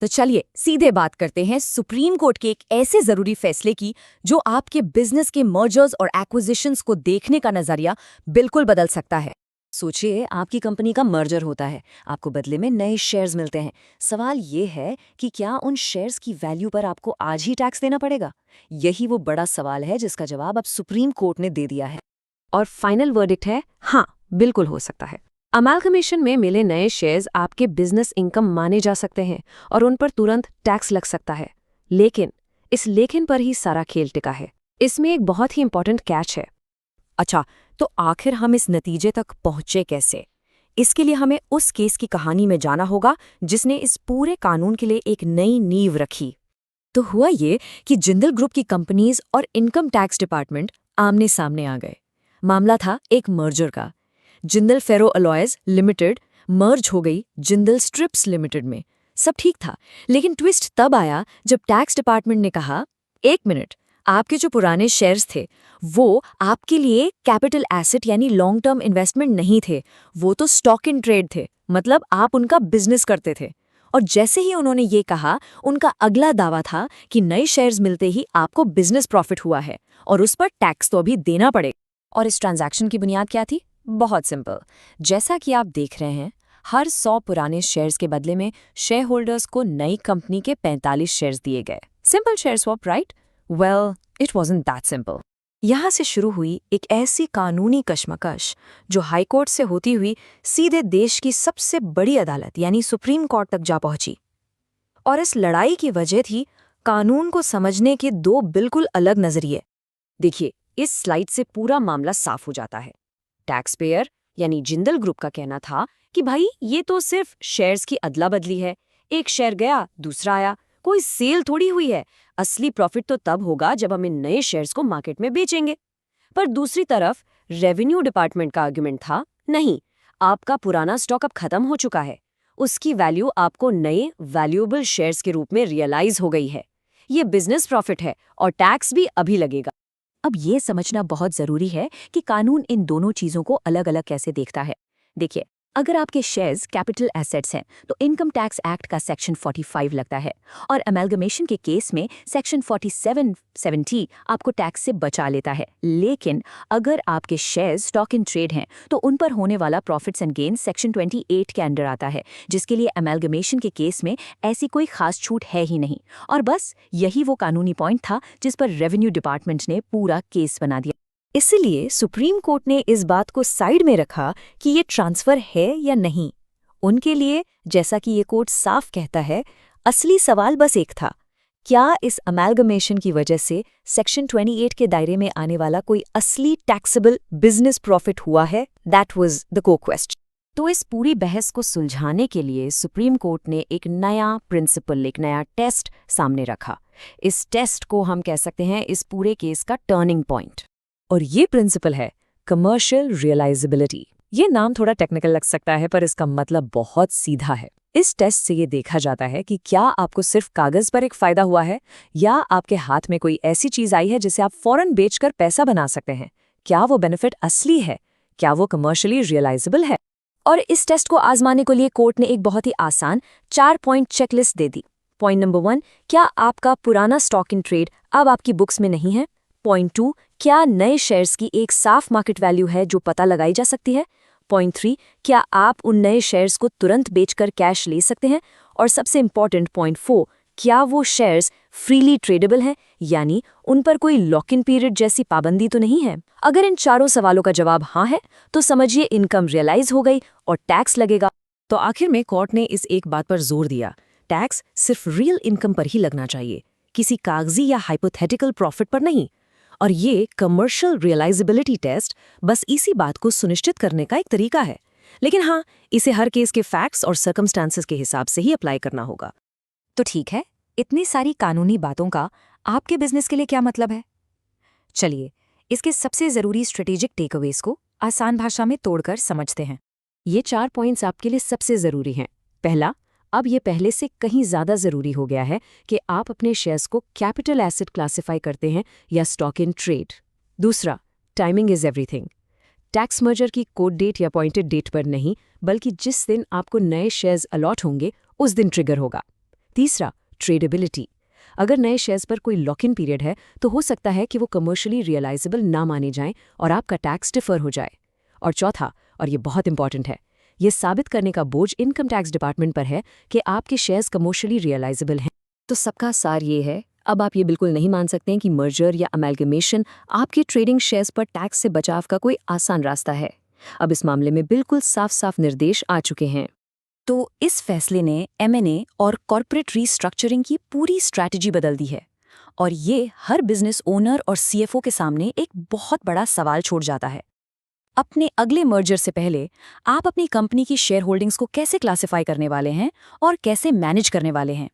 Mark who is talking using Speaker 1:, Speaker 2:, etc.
Speaker 1: तो चलिए सीधे बात करते हैं सुप्रीम कोर्ट के एक ऐसे जरूरी फैसले की जो आपके बिजनेस के मर्जर्स और एक्विजिशंस को देखने का नजरिया बिल्कुल बदल सकता है। सोचिए, आपकी कंपनी का मर्जर होता है, आपको बदले में नए शेयर्स मिलते हैं। सवाल ये है कि क्या उन शेयर्स की वैल्यू पर आपको आज ही टैक्स देना पड़ेगा? यही वो बड़ा सवाल है जिसका जवाब अब सुप्रीम कोर्ट ने दे दिया है।
Speaker 2: और फाइनल वर्डिक्ट है, हाँ, बिल्कुल हो सकता है। अमालगमेशन में मिले नए शेयर्स आपके बिजनेस इनकम माने जा सकते हैं और उन पर तुरंत टैक्स लग सकता है। लेकिन इस लेकिन पर ही सारा खेल टिका है। इसमें एक बहुत ही इंपॉर्टेंट कैच है।
Speaker 1: अच्छा, तो आखिर हम इस नतीजे तक पहुंचे कैसे? इसके लिए हमें उस केस की कहानी में जाना होगा जिसने इस पूरे कानून के लिए एक नई नींव रखी। तो हुआ ये कि जिंदल ग्रुप की कंपनीज और इनकम टैक्स डिपार्टमेंट आमने सामने आ गए। मामला था एक मर्जर का। जिंदल फेरो अलॉयज लिमिटेड मर्ज हो गई जिंदल स्ट्रिप्स लिमिटेड में। सब ठीक था, लेकिन ट्विस्ट तब आया जब टैक्स डिपार्टमेंट ने कहा, एक मिनट, आपके जो पुराने शेयर्स थे वो आपके लिए कैपिटल एसेट यानी लॉन्ग टर्म इन्वेस्टमेंट नहीं थे, वो तो स्टॉक इन ट्रेड थे, मतलब आप उनका बिजनेस करते थे। और जैसे ही उन्होंने ये कहा, उनका अगला दावा था कि नए शेयर्स मिलते ही आपको बिजनेस प्रॉफिट हुआ है और उस पर टैक्स तो अभी देना पड़ेगा। और इस ट्रांजैक्शन की बुनियाद क्या थी? बहुत सिंपल। जैसा कि आप देख रहे हैं, हर 100 पुराने शेयर्स के बदले में शेयर होल्डर्स को नई कंपनी के 45 शेयर्स दिए गए। Simple share swap, right? Well, it wasn't that simple. यहाँ से शुरू हुई एक ऐसी कानूनी कश्मकश जो हाईकोर्ट से होती हुई सीधे देश की सबसे बड़ी अदालत यानी सुप्रीम कोर्ट तक जा पहुंची। और इस लड़ाई की वजह थी कानून को समझने के दो बिल्कुल अलग नजरिए। देखिए, इस स्लाइड से पूरा मामला साफ हो जाता है। टैक्स पेयर यानी जिंदल ग्रुप का कहना था कि भाई ये तो सिर्फ शेयर्स की अदला बदली है, एक शेयर गया दूसरा आया, कोई सेल थोड़ी हुई है। असली प्रॉफिट तो तब होगा जब हम इन नए शेयर्स को मार्केट में बेचेंगे। पर दूसरी तरफ रेवेन्यू डिपार्टमेंट का आर्गुमेंट था, नहीं, आपका पुराना स्टॉक अब खत्म हो चुका है, उसकी वैल्यू आपको नए वैल्यूएबल शेयर्स के रूप में रियलाइज हो गई है। ये बिजनेस प्रॉफिट है और टैक्स भी अभी लगेगा। अब ये समझना बहुत जरूरी है कि कानून इन दोनों चीजों को अलग अलग कैसे देखता है। देखिए, अगर आपके शेयर्स कैपिटल एसेट्स हैं तो इनकम टैक्स एक्ट का सेक्शन 45 लगता है और अमेलगमेशन के केस में सेक्शन 4770 आपको टैक्स से बचा लेता है। लेकिन अगर आपके शेयर्स स्टॉक इन ट्रेड हैं तो उन पर होने वाला प्रॉफिट्स एंड गेन्स सेक्शन 28 के अंडर आता है, जिसके लिए अमेलगमेशन के केस में ऐसी कोई खास छूट है ही नहीं। और बस यही वो कानूनी पॉइंट था जिस पर रेवेन्यू डिपार्टमेंट ने पूरा केस बना दिया। इसलिए सुप्रीम कोर्ट ने इस बात को साइड में रखा कि ये ट्रांसफर है या नहीं। उनके लिए, जैसा कि ये कोर्ट साफ कहता है, असली सवाल बस एक था, क्या इस अमेलगमेशन की वजह से सेक्शन 28 के दायरे में आने वाला कोई असली टैक्सेबल बिजनेस प्रॉफिट हुआ है? That was the core question. तो इस पूरी बहस को सुलझाने के लिए सुप्रीम कोर्ट ने एक नया प्रिंसिपल, एक नया टेस्ट सामने रखा। इस टेस्ट को हम कह सकते हैं इस पूरे केस का टर्निंग पॉइंट। और ये प्रिंसिपल है कमर्शियल रियलाइजेबिलिटी। ये नाम थोड़ा टेक्निकल लग सकता है, पर इसका मतलब बहुत सीधा है। इस टेस्ट से ये देखा जाता है कि क्या आपको सिर्फ कागज पर एक फायदा हुआ है या आपके हाथ में कोई ऐसी चीज आई है जिसे आप फौरन बेचकर पैसा बना सकते हैं। क्या वो बेनिफिट असली है? क्या वो कमर्शियली रियलाइजेबल है? और इस टेस्ट को आजमाने के लिए कोर्ट ने एक बहुत ही आसान 4 पॉइंट चेकलिस्ट दे दी। पॉइंट नंबर 1, क्या आपका पुराना स्टॉक इन ट्रेड अब आपकी बुक्स में नहीं है? पॉइंट 2, क्या नए शेयर्स की एक साफ मार्केट वैल्यू है जो पता लगाई जा सकती है? पॉइंट 3, क्या आप उन नए शेयर्स को तुरंत बेचकर कैश ले सकते हैं? और सबसे इंपॉर्टेंट पॉइंट 4, क्या वो शेयर्स फ्रीली ट्रेडेबल हैं, यानी उन पर कोई लॉक इन पीरियड जैसी पाबंदी तो नहीं है? अगर इन चारों सवालों का जवाब हाँ है तो समझिए इनकम रियलाइज हो गई और टैक्स लगेगा। तो आखिर में कोर्ट ने इस एक बात पर जोर दिया, टैक्स सिर्फ रियल इनकम पर ही लगना चाहिए, किसी कागजी या हाइपोथेटिकल प्रॉफिट पर नहीं। और ये कमर्शियल रियलाइजेबिलिटी टेस्ट बस इसी बात को सुनिश्चित करने का एक तरीका है। लेकिन हाँ, इसे हर केस के फैक्ट्स और सर्कमस्टांसेस के हिसाब से ही अप्लाई करना होगा। तो ठीक है, इतनी सारी कानूनी बातों का आपके बिजनेस के लिए क्या मतलब है? चलिए, इसके सबसे ज़रूरी स्ट्रेटेजिक टेकअवेज को आसान भाषा में तोड़कर समझते हैं। ये 4 पॉइंट्स आपके लिए सबसे ज़रूरी हैं। पहला, अब ये पहले से कहीं ज़्यादा ज़रूरी हो गया है कि आप अपने शेयर्स को कैपिटल एसेट क्लासिफाई करते हैं या स्टॉक इन ट्रेड। दूसरा, timing is everything. Tax merger की कोड डेट या अपॉइंटेड डेट पर नहीं, बल्कि जिस दिन आपको नए शेयर्स अलॉट होंगे उस दिन ट्रिगर होगा।
Speaker 2: तीसरा, ट्रेडेबिलिटी। अगर नए शेयर्स पर कोई लॉक इन पीरियड है तो हो सकता है कि वो कमर्शियली रियलाइजेबल ना माने जाएं और आपका टैक्स डिफर हो जाए। और चौथा, और ये बहुत इंपॉर्टेंट है, ये साबित करने का बोझ इनकम टैक्स डिपार्टमेंट पर है कि आपके शेयर्स कमर्शियली रियलाइजेबल हैं। तो सबका सार ये है, अब आप ये बिल्कुल नहीं मान सकते हैं कि मर्जर या अमेलगमेशन आपके ट्रेडिंग शेयर्स पर टैक्स से बचाव का कोई आसान रास्ता है। अब इस मामले में बिल्कुल साफ साफ निर्देश आ चुके हैं।
Speaker 1: तो इस फैसले ने M&A और कॉर्पोरेट रीस्ट्रक्चरिंग की पूरी स्ट्रैटेजी बदल दी है, और ये हर बिजनेस ओनर और CFO के सामने एक बहुत बड़ा सवाल छोड़ जाता है। अपने अगले मर्जर से पहले आप अपनी कंपनी की शेयर होल्डिंग्स को कैसे क्लासिफाई करने वाले हैं और कैसे मैनेज करने वाले हैं?